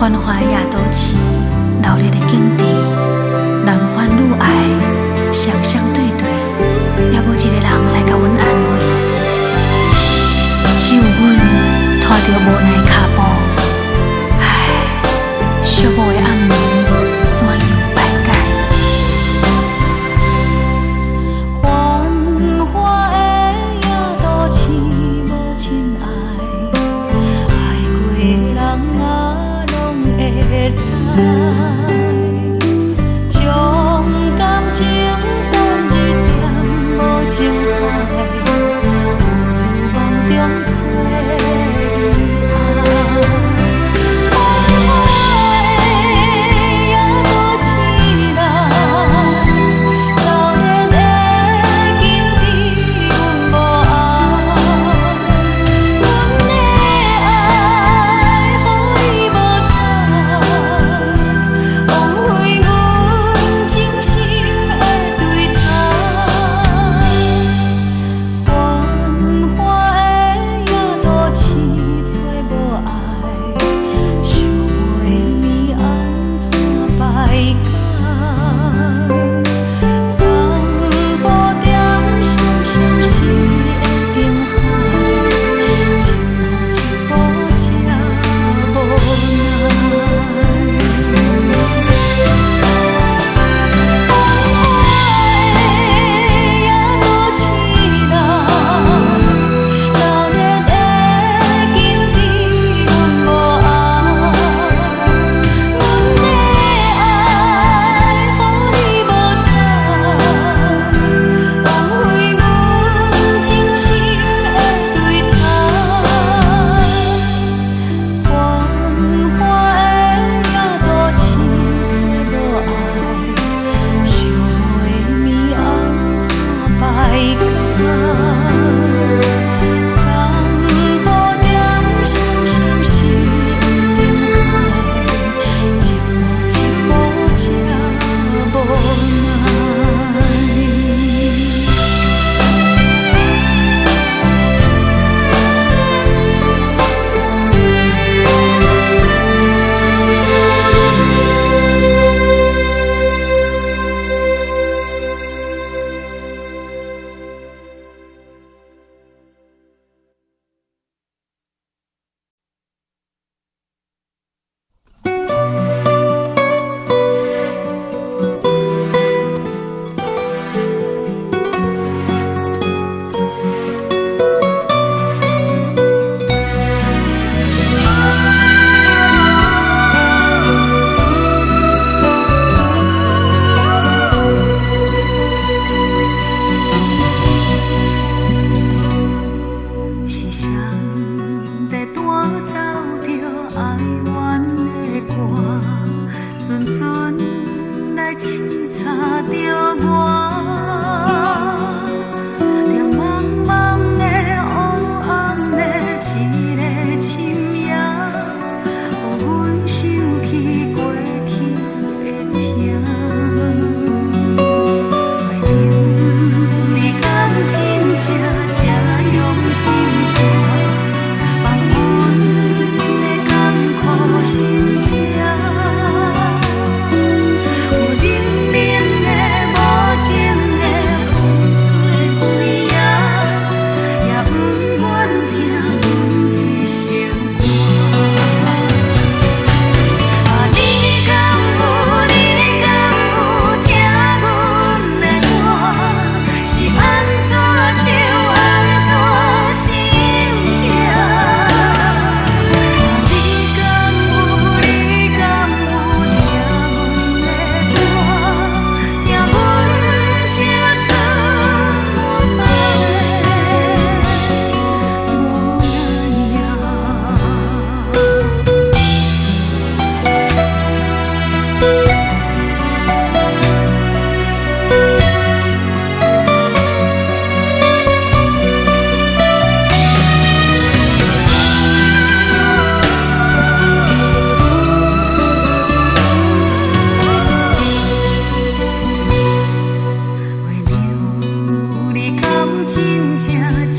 繁华的夜都市，闹热的景致，人欢女爱，双双对对，也无一个人来甲阮安慰。只有阮拖着无奈的脚步，唉，寂寞的暗暝怎样排解？繁华的夜都市无真爱，爱过的人啊拢会知。将感情等一点无情海，有自梦中找遗憾。繁华的夜都市内，流连的景致阮无爱，阮的爱予你无采，枉费阮真心的对待。繁华的夜都市找无爱，想袂暝安怎排解？散步点闪闪时的灯海，一步一步才无奈。繁华的夜都市内，流连的景致阮无爱，阮的爱予你无采，枉费阮真心的对待。繁华的夜都市找无爱，想袂暝安怎排解？散步点闪闪时的灯海，一步一步才无奈。是谁在弹奏着哀怨的歌，阵阵来刺插着我。在茫茫的黑暗的一个深夜，予阮想起过去的痛。怀念你敢真正这用心看，放阮的艰苦心痛。有冷冷的无情的风吹几夜，也不愿听阮一首歌。啊，你敢有听阮的歌？是安怎唱安怎心痛？你敢有听阮的歌？听阮唱出无奈的模样。为了你敢真正这